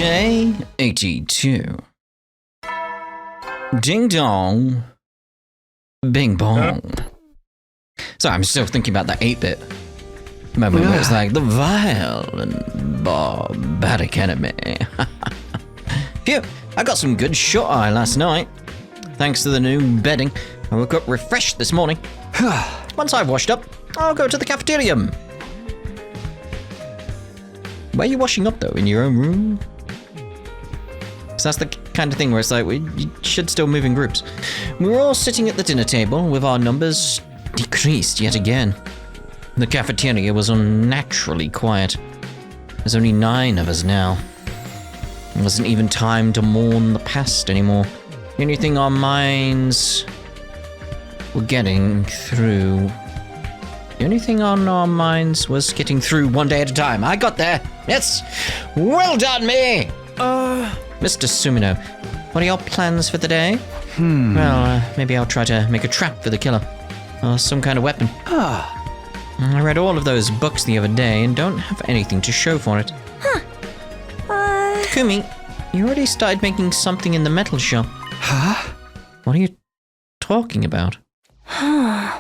Day 82. Ding dong. Bing bong. Sorry, I'm still thinking about that 8-bit moment where it's like the vile and barbaric enemy. Phew, I got some good shut-eye last night. Thanks to the new bedding, I woke up refreshed this morning. Once I've washed up, I'll go to the cafeteria. Where are you washing up, though? In your own room? So that's the kind of thing where it's like, we should still move in groups. We were all sitting at the dinner table with our numbers decreased yet again. The cafeteria was unnaturally quiet. There's only 9 of us now. It wasn't even time to mourn the past anymore. The only thing our minds were getting through... The only thing on our minds was getting through one day at a time. I got there. Yes. Well done, me. Mr. Sumino, what are your plans for the day? Well, maybe I'll try to make a trap for the killer. Or some kind of weapon. I read all of those books the other day and don't have anything to show for it. Kumi, you already started making something in the metal shop. What are you talking about?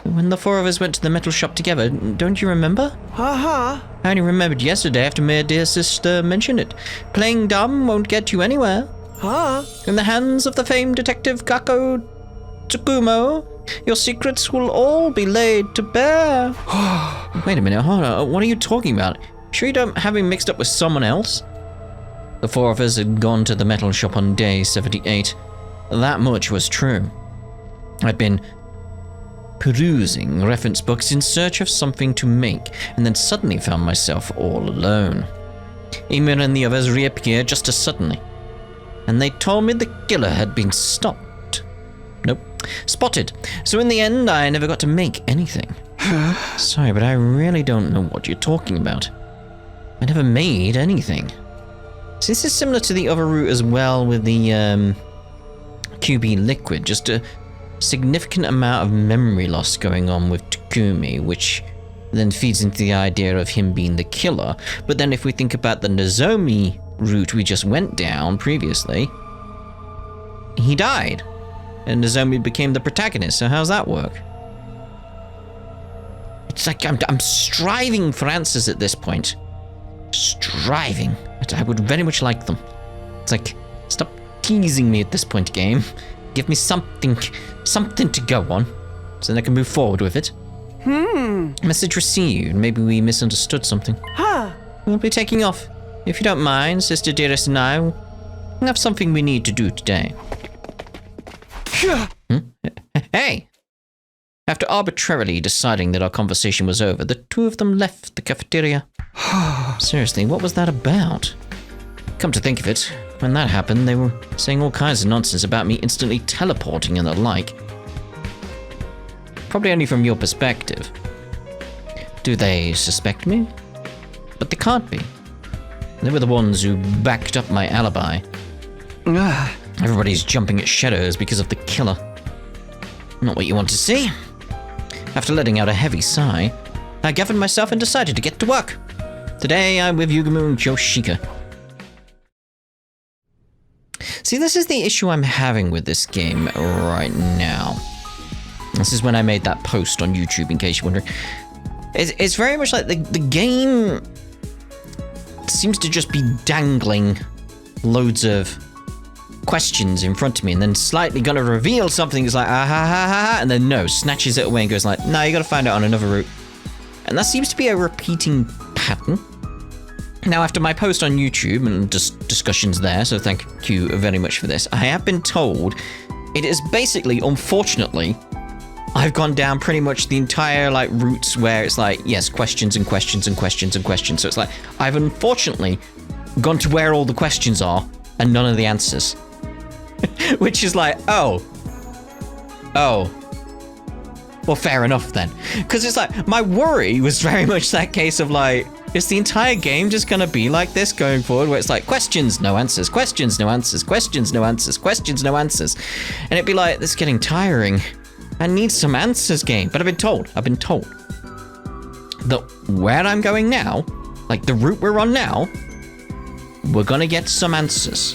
When the 4 of us went to the metal shop together, don't you remember? I only remembered yesterday after my dear sister mentioned it. Playing dumb won't get you anywhere. In the hands of the famed detective Kako Tsukumo, your secrets will all be laid to bare. Wait a minute, hold on. What are you talking about? Sure you don't have him mixed up with someone else? The 4 of us had gone to the metal shop on day 78. That much was true. I'd been perusing reference books in search of something to make, and then suddenly found myself all alone. Emir and the others reappeared just as suddenly, and they told me the killer had been stopped. Nope, spotted. So in the end, I never got to make anything. Sorry, but I really don't know what you're talking about. I never made anything. So this is similar to the other route as well with the QB liquid, just a significant amount of memory loss going on with Takumi, which then feeds into the idea of him being the killer. But then if we think about the Nozomi route we just went down previously, he died, and Nozomi became the protagonist, so how's that work? It's like I'm striving for answers at this point. Striving. I would very much like them. It's like, stop teasing me at this point, game. Give me something to go on, so then I can move forward with it. Message received. Maybe we misunderstood something. We'll be taking off. If you don't mind, Sister Dearest and I have something we need to do today. Hey! After arbitrarily deciding that our conversation was over, the 2 of them left the cafeteria. Seriously, what was that about? Come to think of it, when that happened, they were saying all kinds of nonsense about me instantly teleporting and the like. Probably only from your perspective. Do they suspect me? But they can't be. They were the ones who backed up my alibi. Everybody's jumping at shadows because of the killer. Not what you want to see. After letting out a heavy sigh, I gathered myself and decided to get to work. Today I'm with Yugumu and Yoshika. See, this is the issue I'm having with this game right now. This is when I made that post on YouTube, in case you're wondering. It's very much like the game seems to just be dangling loads of questions in front of me, and then slightly gonna reveal something. It's like, and then no, snatches it away and goes like, no, you gotta find out on another route. And that seems to be a repeating pattern. Now, after my post on YouTube and discussions there, so thank you very much for this, I have been told it is basically, unfortunately, I've gone down pretty much the entire like routes where it's like, yes, questions and questions and questions and questions. So it's like, I've unfortunately gone to where all the questions are and none of the answers. Which is like, oh. Well, fair enough then. Because it's like, my worry was very much that case of like, is the entire game just gonna be like this going forward, where it's like, questions, no answers, questions, no answers, questions, no answers, questions, no answers. And it'd be like, this is getting tiring. I need some answers, game. But I've been told that where I'm going now, like the route we're on now, we're gonna get some answers.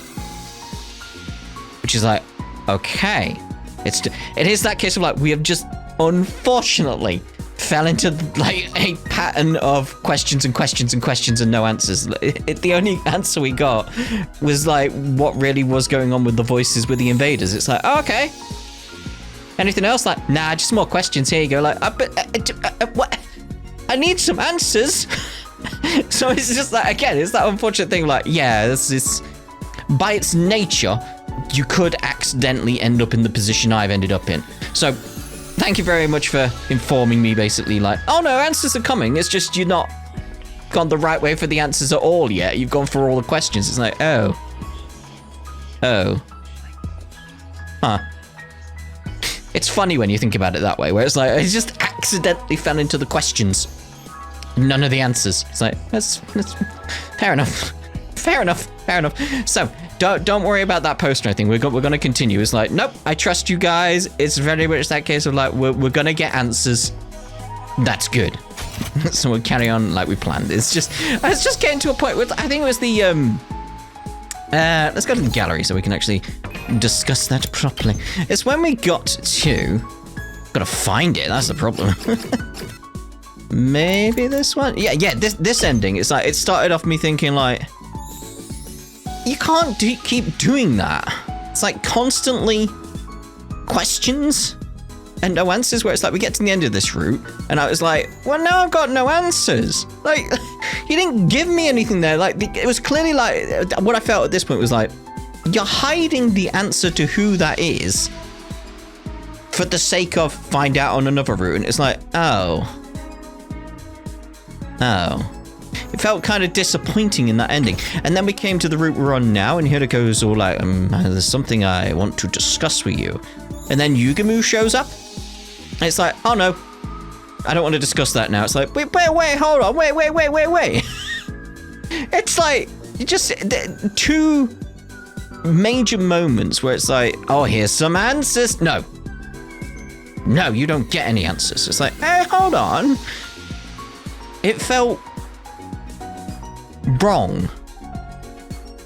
Which is like, okay. It is that case of like, we have just unfortunately fell into like a pattern of questions and questions and questions and no answers. The only answer we got was like what really was going on with the voices with the invaders. It's like, oh, okay. Anything else? Like, nah, just more questions. Here you go. Like, what? I need some answers. So it's just like, again, it's that unfortunate thing. Like, yeah, this by its nature, you could accidentally end up in the position I've ended up in. So thank you very much for informing me, basically, like, oh no, answers are coming. It's just you're not gone the right way for the answers at all yet. You've gone for all the questions. It's like, oh. Huh. It's funny when you think about it that way, where it's like, I just accidentally fell into the questions. None of the answers. It's like, that's fair enough. Fair enough. So, don't worry about that post or anything. We're going to continue. It's like, nope, I trust you guys. It's very much that case of like, we're going to get answers. That's good. So we'll carry on like we planned. It's just getting to a point where I think it was the, let's go to the gallery so we can actually discuss that properly. It's when we got to, gotta find it. That's the problem. Maybe this one? Yeah, this ending. It's like, it started off me thinking like, you can't keep doing that. It's like constantly questions and no answers, where it's like we get to the end of this route and I was like, well, now I've got no answers. Like, you didn't give me anything there. Like, it was clearly like, what I felt at this point was like, you're hiding the answer to who that is for the sake of find out on another route. And it's like, oh. It felt kind of disappointing in that ending. And then we came to the route we're on now, and Hiruko's all like, there's something I want to discuss with you. And then Yugamu shows up. And it's like, oh no, I don't want to discuss that now. It's like, wait, hold on, wait. It's like, just two major moments where it's like, oh, here's some answers. No, you don't get any answers. It's like, hey, hold on. It felt wrong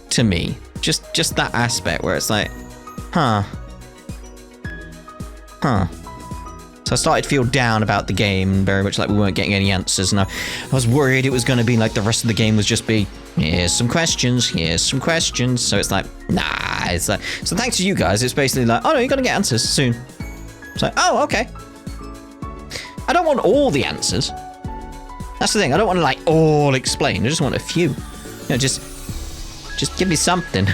to me. Just that aspect where it's like, huh. So I started to feel down about the game, very much like we weren't getting any answers, and I was worried it was going to be like the rest of the game was just be, here's some questions. So it's like, nah, it's like, so thanks to you guys, it's basically like, oh no, you're going to get answers soon. It's like, oh, okay. I don't want all the answers. That's the thing, I don't want to like all explain, I just want a few. You know, just give me something.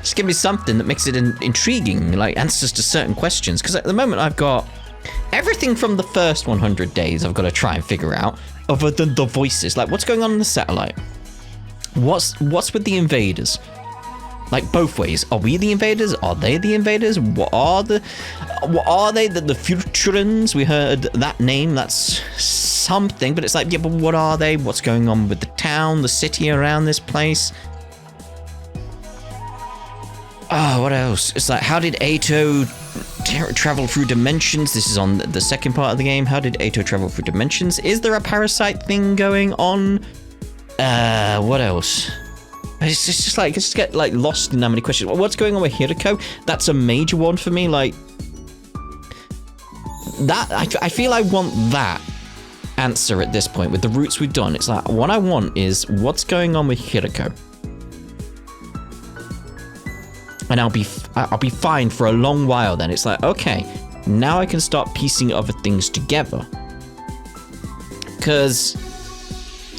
Just give me something that makes it intriguing, like answers to certain questions. Because at the moment I've got everything from the first 100 days I've got to try and figure out, other than the voices. Like, what's going on in the satellite? What's with the invaders? Like, both ways. Are we the invaders? Are they the invaders? What are they? The Futurans? We heard that name. That's something. But it's like, yeah, but what are they? What's going on with the town, the city around this place? Oh, what else? It's like, how did Ato travel through dimensions? This is on the second part of the game. How did Ato travel through dimensions? Is there a parasite thing going on? What else? It's just like, I just get like lost in that many questions. What's going on with Hiruko? That's a major one for me. Like, that, I feel I want that answer at this point with the routes we've done. It's like, what I want is what's going on with Hiruko. And I'll be fine for a long while then. It's like, okay, now I can start piecing other things together. Because,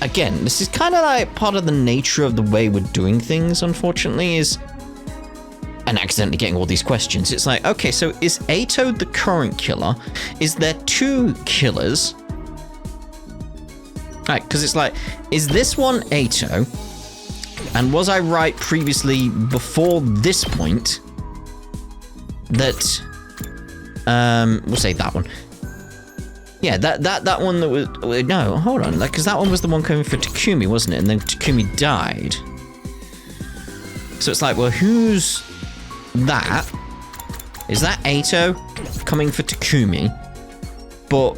again, this is kind of like part of the nature of the way we're doing things, unfortunately, and accidentally getting all these questions. It's like, okay, so is Ato the current killer? Is there two killers? Right, because it's like, is this one Ato? And was I right previously, before this point, that, we'll say that one. Yeah, that one that was, no, hold on, like, because that one was the one coming for Takumi, wasn't it? And then Takumi died. So it's like, well, who's that? Is that Ato coming for Takumi? But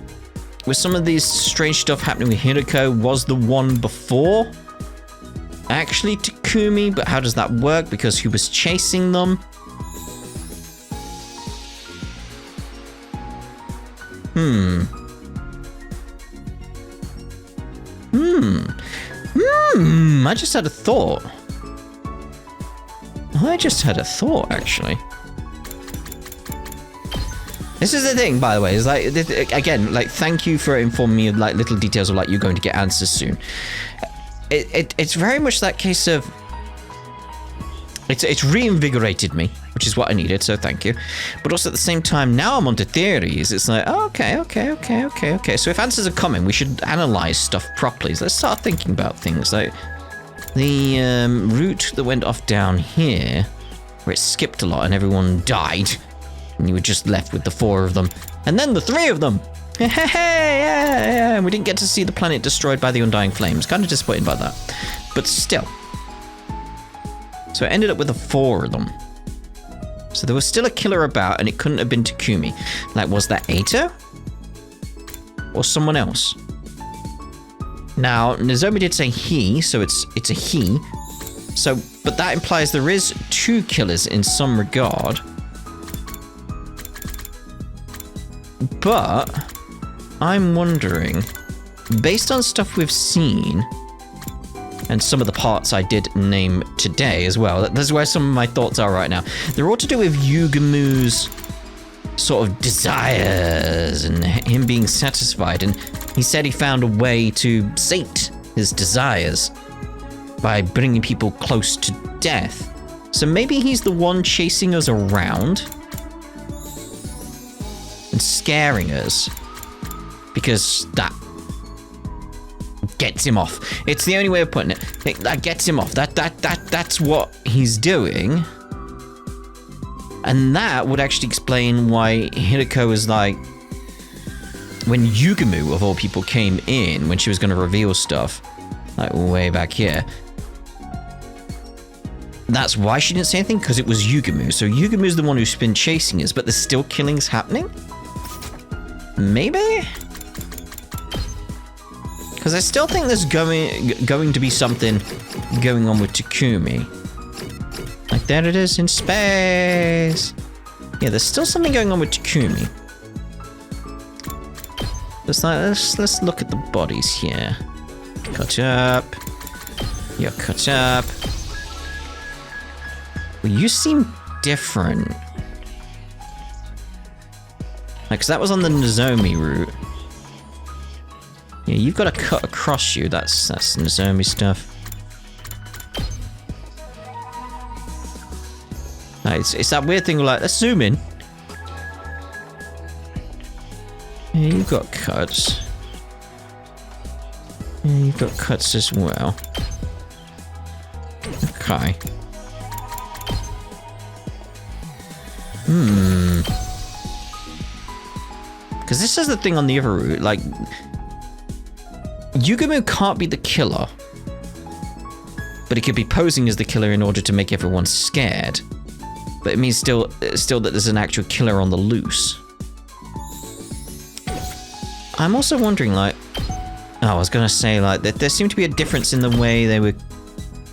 with some of these strange stuff happening with Hiruko, was the one before actually Takumi? Kumi, but how does that work? Because who was chasing them? I just had a thought. Actually. This is the thing, by the way, is like, again, like, thank you for informing me of like little details of like you're going to get answers soon. It's very much that case of it's reinvigorated me, which is what I needed, so thank you. But also at the same time, now I'm onto theories. It's like, oh, okay. So if answers are coming, we should analyze stuff properly. So let's start thinking about things like the route that went off down here, where it skipped a lot and everyone died, and you were just left with the 4 of them, and then the 3 of them. Yeah. And we didn't get to see the planet destroyed by the Undying Flames. Kind of disappointed by that, but still. So it ended up with the 4 of them. So there was still a killer about, and it couldn't have been Takumi. Like, was that Ato? Or someone else? Now, Nozomi did say he, so it's a he. So, but that implies there is 2 killers in some regard. But I'm wondering, based on stuff we've seen, and some of the parts I did name today as well, that's where some of my thoughts are right now. They're all to do with Yugamu's sort of desires and him being satisfied, and he said he found a way to sate his desires by bringing people close to death. So maybe he's the one chasing us around and scaring us, because that gets him off. It's the only way of putting it. That gets him off. That's what he's doing. And that would actually explain why Hiruko was like, when Yugamu, of all people, came in, when she was going to reveal stuff, like way back here, that's why she didn't say anything, because it was Yugamu. So Yugamu's the one who's been chasing us, but there's still killings happening? Maybe? Because I still think there's going to be something going on with Takumi. Like, there it is in space. Yeah, there's still something going on with Takumi. Let's look at the bodies here. Cut up. You're cut up. Well, you seem different. Like, 'cause that was on the Nozomi route. Yeah, you've got a cut across you. That's Nozomi stuff. It's that weird thing, like, let's zoom in. Yeah, you've got cuts. Yeah, you've got cuts as well. Okay. Because this is the thing on the other route, like, Yugamu can't be the killer, but he could be posing as the killer in order to make everyone scared. But it means still that there's an actual killer on the loose. I'm also wondering, like, I was gonna say, like, that there seemed to be a difference in the way they were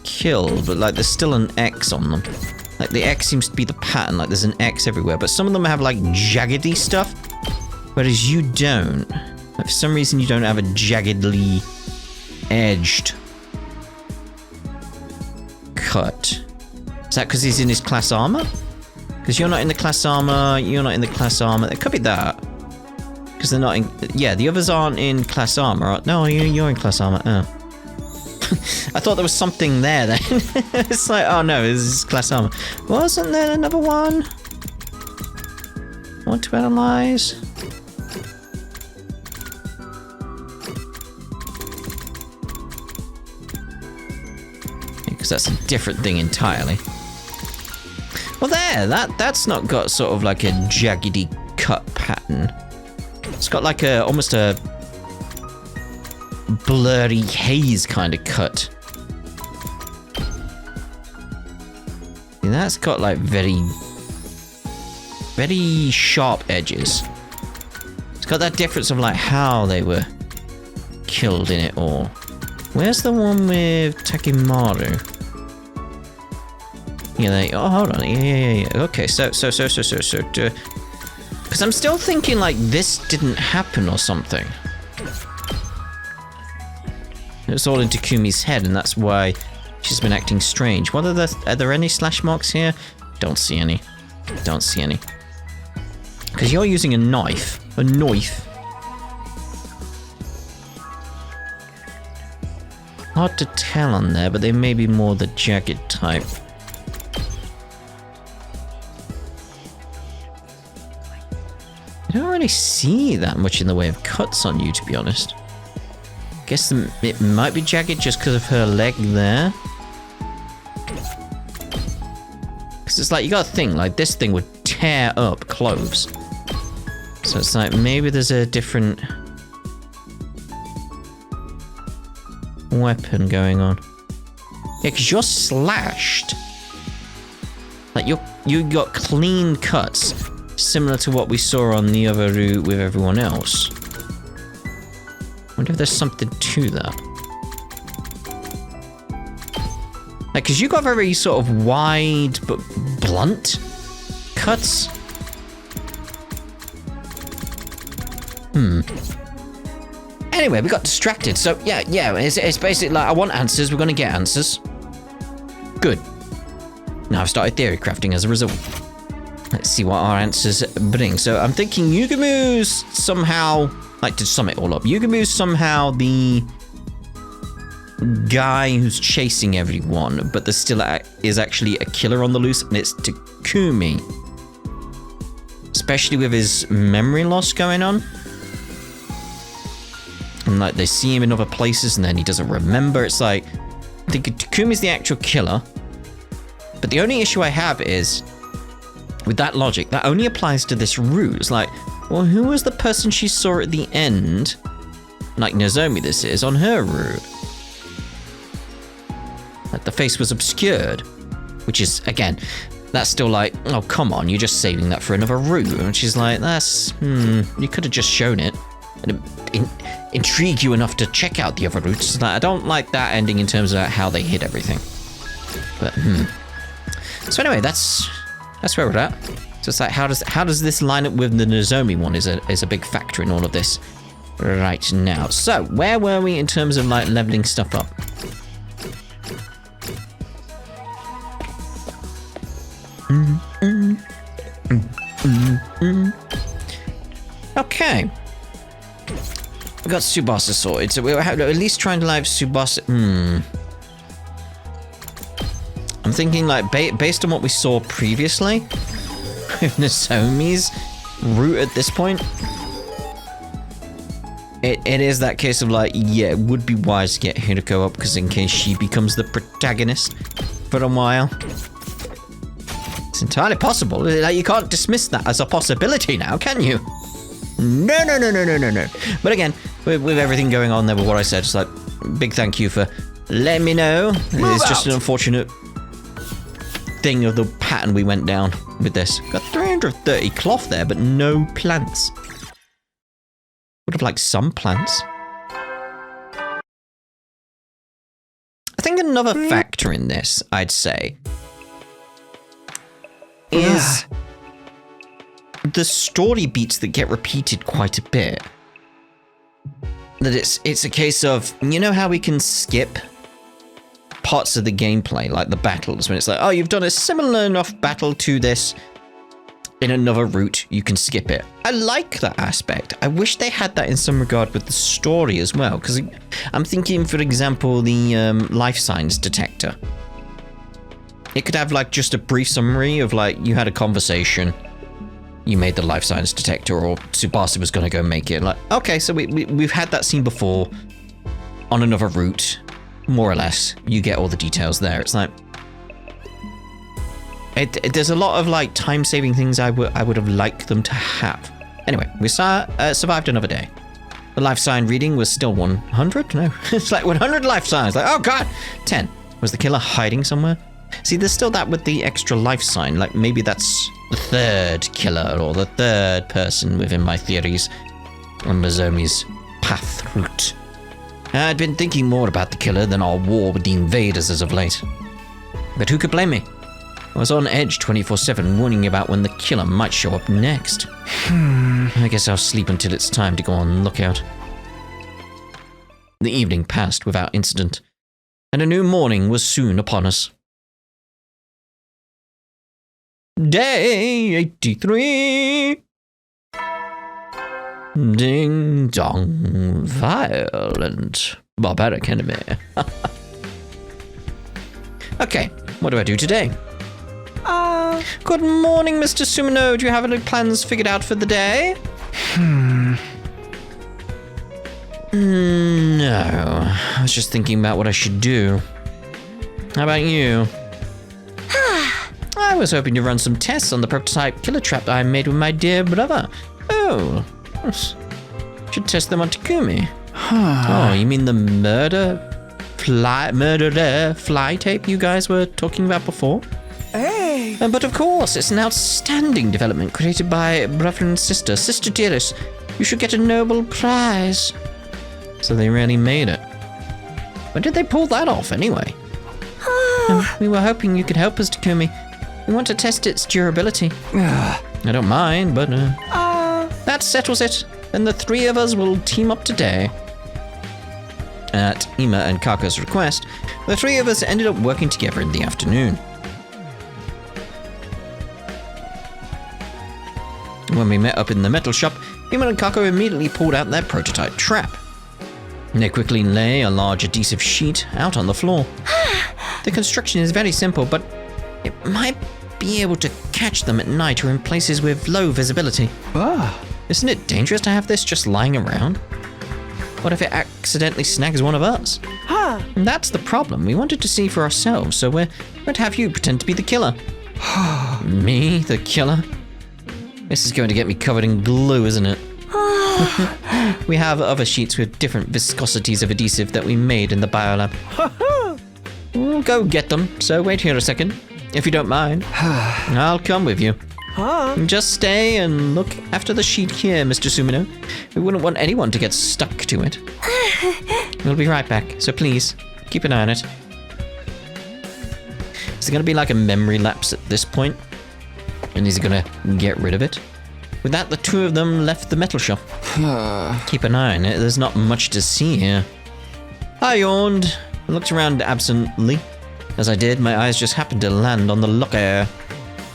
killed, but like, there's still an X on them. Like, the X seems to be the pattern, like there's an X everywhere, but some of them have like jaggedy stuff, whereas you don't. Like, for some reason you don't have a jaggedly edged cut. Is that because he's in his class armor? Because you're not in the class armor, you're not in the class armor. It could be that. Because they're not in... Yeah, the others aren't in class armor. No, you're in class armor. Oh. I thought there was something there then. It's like, oh no, this is class armor. Wasn't there another one? Want to analyze? Because that's a different thing entirely. Well, that's not got sort of like a jaggedy cut pattern. It's got like almost a blurry haze kind of cut. And that's got like very sharp edges. It's got that difference of like how they were killed in it all. Where's the one with Takimaru? Oh, hold on. Yeah. Okay, so. Because I'm still thinking like this didn't happen or something. It's all in Takumi's head, and that's why she's been acting strange. Are there any slash marks here? Don't see any. Don't see any. Because you're using a knife. A knife. Hard to tell on there, but they may be more the jagged type. I don't really see that much in the way of cuts on you, to be honest. Guess it might be jagged just because of her leg there. Because it's like, you gotta think, like, this thing would tear up clothes. So it's like, maybe there's a different weapon going on. Yeah, because you're slashed. Like, you got clean cuts, similar to what we saw on the other route with everyone else. Wonder if there's something to that. Like, because you got very sort of wide but blunt cuts. Anyway, we got distracted. So yeah, it's basically like, I want answers. We're gonna get answers. Good. Now I've started theory crafting as a result. Let's see what our answers bring. So I'm thinking Yugamu's somehow, like, to sum it all up, Yugamu's somehow the guy who's chasing everyone, but there still is actually a killer on the loose, and it's Takumi. Especially with his memory loss going on. And like, they see him in other places and then he doesn't remember. It's like, I think Takumi's the actual killer. But the only issue I have is, with that logic, that only applies to this route. It's like, well, who was the person she saw at the end? Like Nozomi this is, on her route. Like, the face was obscured. Which is, again, that's still like, oh, come on, you're just saving that for another route. And she's like, you could have just shown it. And intrigue you enough to check out the other routes. Like, I don't like that ending in terms of how they hid everything. But, So anyway, that's where we're at. So it's like, how does this line up with the Nozomi one is a big factor in all of this right now. So, where were we in terms of like leveling stuff up? Okay. We got Tsubasa sorted, so we're at least trying to live Tsubasa. I'm thinking like based on what we saw previously with Nozomi's route at this point, it is that case of like, yeah, it would be wise to get Hiruko up, because in case she becomes the protagonist for a while. It's entirely possible. Like, you can't dismiss that as a possibility now, can you? No. But again, with everything going on there with what I said, it's like, big thank you for letting me know. It's just an unfortunate thing of the pattern we went down with this. Got 330 cloth there, but no plants. Would have liked some plants. I think another factor in this, I'd say, is the story beats that get repeated quite a bit. That it's a case of, you know how we can skip parts of the gameplay, like the battles, when it's like, oh, you've done a similar enough battle to this in another route, you can skip it. I like that aspect. I wish they had that in some regard with the story as well, because I'm thinking, for example, the life signs detector. It could have like just a brief summary of like, you had a conversation, you made the life signs detector, or Tsubasa was going to go make it. Like, okay, so we've had that scene before on another route, more or less. You get all the details there. It's like, there's a lot of like time-saving things I would have liked them to have. Anyway, we survived another day. The life sign reading was still 100? No, it's like 100 life signs. Like, oh god, 10. Was the killer hiding somewhere? See, there's still that with the extra life sign. Like, maybe that's the third killer or the third person within my theories on Nozomi's path route. I'd been thinking more about the killer than our war with the invaders as of late. But who could blame me? I was on edge 24/7, warning about when the killer might show up next. I guess I'll sleep until it's time to go on lookout. The evening passed without incident, and a new morning was soon upon us. Day 83. Ding dong, violent, barbaric enemy. Okay, what do I do today? Good morning, Mr. Sumino. Do you have any plans figured out for the day? No. I was just thinking about what I should do. How about you? I was hoping to run some tests on the prototype killer trap I made with my dear brother. Oh. Should test them on Takumi. Oh, you mean the murderer fly tape you guys were talking about before? Hey! But of course, it's an outstanding development created by brother and sister. Sister dearest, you should get a Nobel Prize. So they really made it. When did they pull that off anyway? We were hoping you could help us, Takumi. We want to test its durability. I don't mind, but that settles it. Then the three of us will team up today. At Ima and Kako's request, the three of us ended up working together in the afternoon. When we met up in the metal shop, Ima and Kako immediately pulled out their prototype trap. They quickly lay a large adhesive sheet out on the floor. The construction is very simple, but it might be able to catch them at night or in places with low visibility. Isn't it dangerous to have this just lying around? What if it accidentally snags one of us? That's the problem. We wanted to see for ourselves, so we're going to have you pretend to be the killer. Me, the killer? This is going to get me covered in glue, isn't it? We have other sheets with different viscosities of adhesive that we made in the biolab. We'll go get them, so wait here a second, if you don't mind. I'll come with you. Just stay and look after the sheet here, Mr. Sumino. We wouldn't want anyone to get stuck to it. We'll be right back, so please, keep an eye on it. Is it going to be like a memory lapse at this point? And is he going to get rid of it? With that, the two of them left the metal shop. Keep an eye on it, there's not much to see here. I yawned and looked around absently. As I did, my eyes just happened to land on the locker.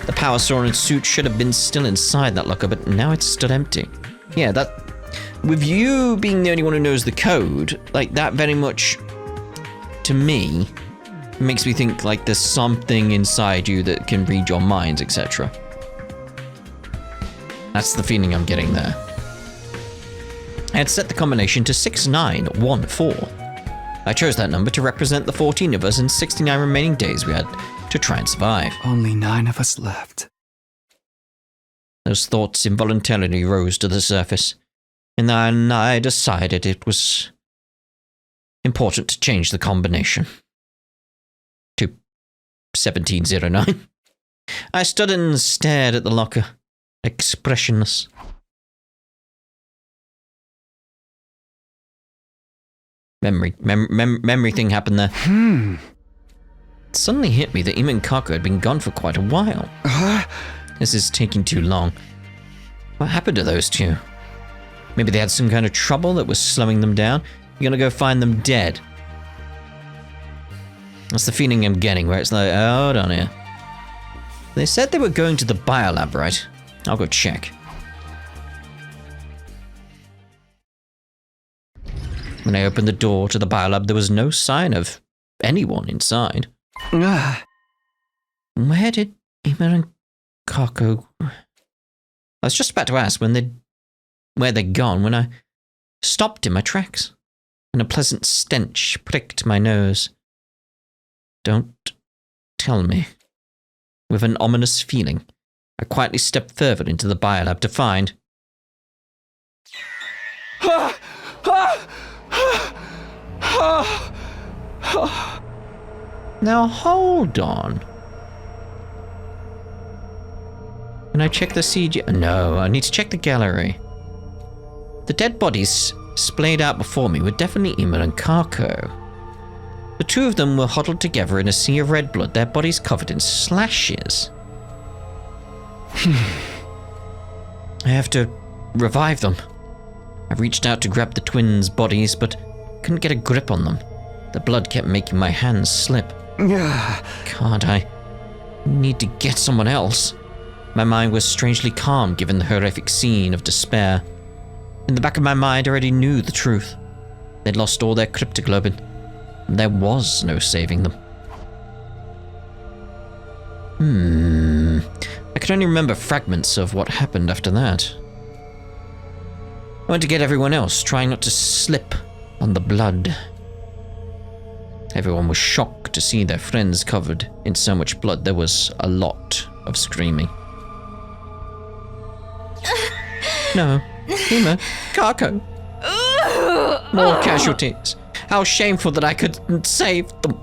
The power saw and suit should have been still inside that locker, but now it's stood empty. Yeah, that... With you being the only one who knows the code, like, that very much, to me, makes me think, like, there's something inside you that can read your minds, etc. That's the feeling I'm getting there. I had set the combination to 6914. I chose that number to represent the 14 of us and 69 remaining days we had to try and survive. Only 9 of us left. Those thoughts involuntarily rose to the surface, and then I decided it was important to change the combination to 1709. I stood and stared at the locker, expressionless. Memory thing happened there. It suddenly hit me that Ima and Kako had been gone for quite a while. This is taking too long. What happened to those two? Maybe they had some kind of trouble that was slowing them down. You're gonna go find them dead. That's the feeling I'm getting, where it's like, oh, hold on here. They said they were going to the biolab, right? I'll go check. When I opened the door to the biolab, there was no sign of anyone inside. Where did Ima and Kako... I was just about to ask where they'd gone when I stopped in my tracks, and a pleasant stench pricked my nose. Don't tell me. With an ominous feeling, I quietly stepped further into the biolab to find... Now hold on. Can I check the CG? No, I need to check the gallery. The dead bodies splayed out before me were definitely Ima and Kako. The two of them were huddled together in a sea of red blood, their bodies covered in slashes. I have to revive them. I reached out to grab the twins' bodies, but couldn't get a grip on them. The blood kept making my hands slip. Can't I? Need to get someone else. My mind was strangely calm given the horrific scene of despair. In the back of my mind, I already knew the truth. They'd lost all their cryptoglobin, and there was no saving them. I could only remember fragments of what happened after that. I went to get everyone else, trying not to slip on the blood. Everyone was shocked to see their friends covered in so much blood. There was a lot of screaming. No, Hima, Kako. More casualties. How shameful that I couldn't save them.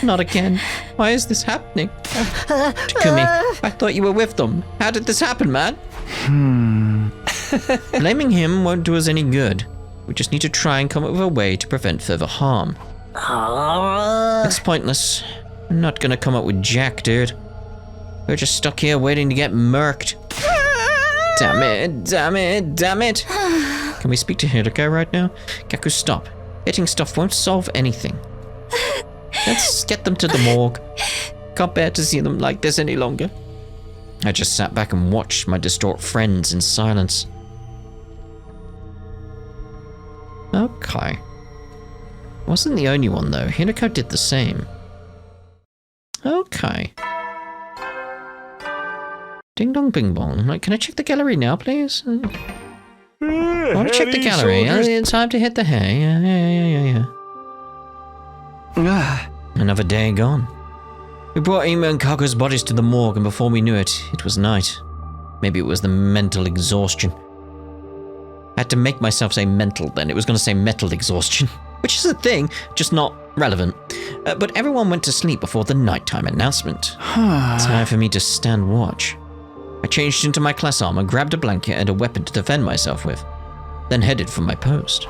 Not again. Why is this happening? Takumi, I thought you were with them. How did this happen, man? Blaming him won't do us any good. We just need to try and come up with a way to prevent further harm. It's pointless. I'm not gonna come up with jack, dude. We're just stuck here waiting to get murked. Damn it, damn it, damn it. Can we speak to Hiruko right now? Gaku, stop. Hitting stuff won't solve anything. Let's get them to the morgue. Can't bear to see them like this any longer. I just sat back and watched my distraught friends in silence. Okay. Wasn't the only one though. Hiruko did the same. Okay. Ding dong bing bong. Like, can I check the gallery now, please? I want to check the gallery. It's time to hit the hay. Yeah. Another day gone. We brought Ima and Kako's bodies to the morgue, and before we knew it, it was night. Maybe it was the mental exhaustion. I had to make myself say mental then. It was going to say metal exhaustion, which is a thing, just not relevant. But everyone went to sleep before the nighttime announcement. Time for me to stand watch. I changed into my class armor, grabbed a blanket and a weapon to defend myself with, then headed for my post.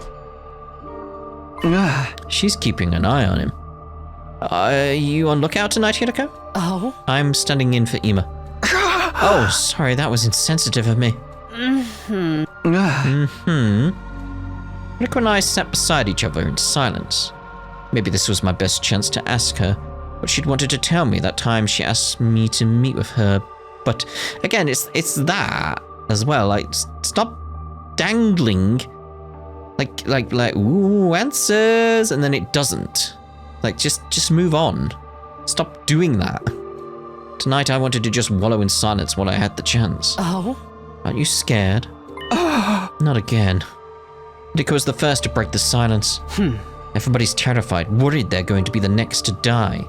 She's keeping an eye on him. Are you on lookout tonight, Hiruko? Oh? I'm standing in for Ima. Oh, sorry, that was insensitive of me. Hiruko and I sat beside each other in silence. Maybe this was my best chance to ask her what she'd wanted to tell me that time she asked me to meet with her. But again, it's that as well. Like, stop dangling. Like, ooh, answers, and then it doesn't. Like, just move on. Stop doing that. Tonight I wanted to just wallow in silence while I had the chance. Oh? Aren't you scared? Not again. Hiruko was the first to break the silence. Everybody's terrified, worried they're going to be the next to die.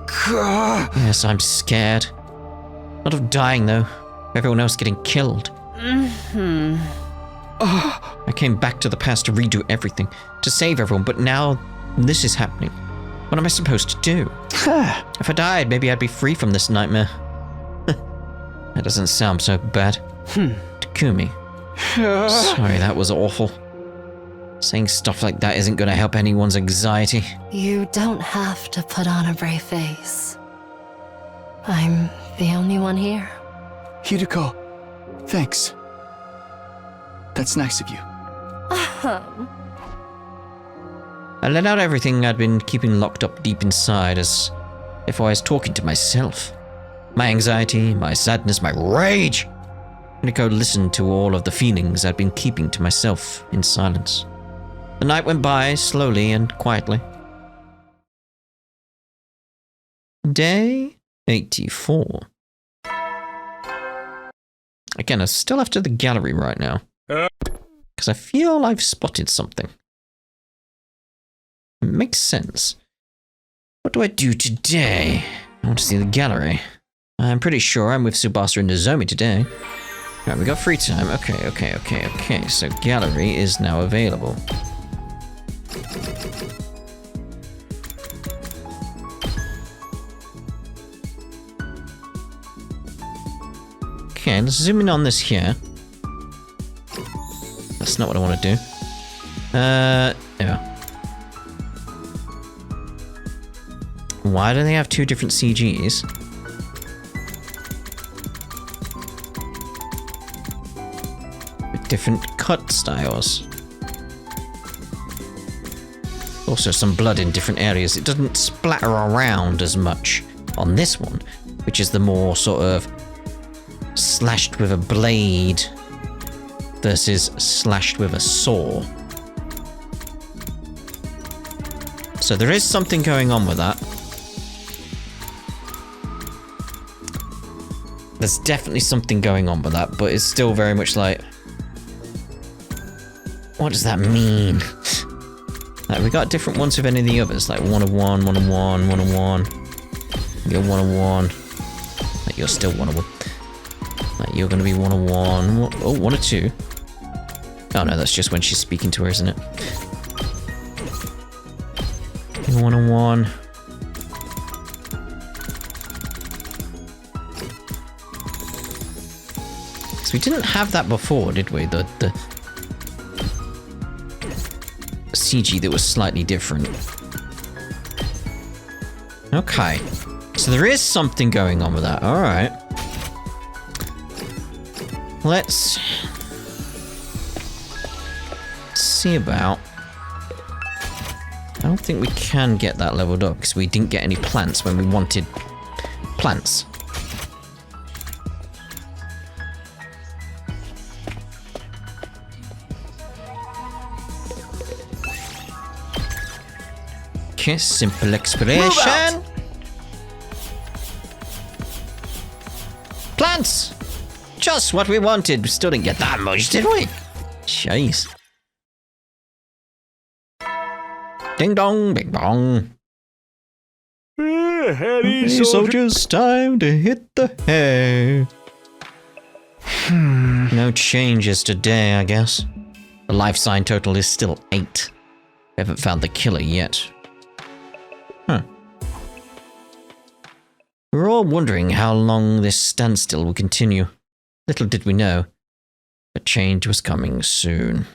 Yes, I'm scared. Not of dying, though. Everyone else getting killed. I came back to the past to redo everything, to save everyone, but now this is happening. What am I supposed to do? If I died, maybe I'd be free from this nightmare. That doesn't sound so bad. Takumi. Sorry, that was awful. Saying stuff like that isn't going to help anyone's anxiety. You don't have to put on a brave face. I'm the only one here. Hiruko, thanks. That's nice of you. I let out everything I'd been keeping locked up deep inside, as if I was talking to myself. My anxiety, my sadness, my rage. Hiruko listened to all of the feelings I'd been keeping to myself in silence. The night went by slowly and quietly. Day 84. Again, I'm still after the gallery right now, because I feel I've spotted something. It makes sense. What do I do today? I want to see the gallery. I'm pretty sure I'm with Tsubasa and Nozomi today. Right, we got free time. Okay. So gallery is now available. Okay, let's zoom in on this here. That's not what I want to do. Yeah. Why do they have two different CGs? With different cut styles. Also some blood in different areas. It doesn't splatter around as much on this one, which is the more sort of slashed with a blade versus slashed with a saw. So there is something going on with that. There's definitely something going on with that, but it's still very much like, what does that mean? Like, we got different ones with any of the others, like 1 of 1, 1 of 1, 1 of 1. You're 1 of 1. Like, you're still 1 of 1. Like, you're gonna be 1 of 1. Oh, 1 of 2. Oh no, that's just when she's speaking to her, isn't it? You're 1 of 1. So we didn't have that before, did we? The CG that was slightly different. Okay. So there is something going on with that. Alright. Let's see about... I don't think we can get that leveled up because we didn't get any plants when we wanted plants. Okay, simple exploration. Plants! Just what we wanted. We still didn't get that much, did we? Jeez. Ding dong, bing bong. Hey, soldiers, time to hit the hay. No changes today, I guess. The life sign total is still 8. We haven't found the killer yet. Huh. We were all wondering how long this standstill would continue. Little did we know, but change was coming soon.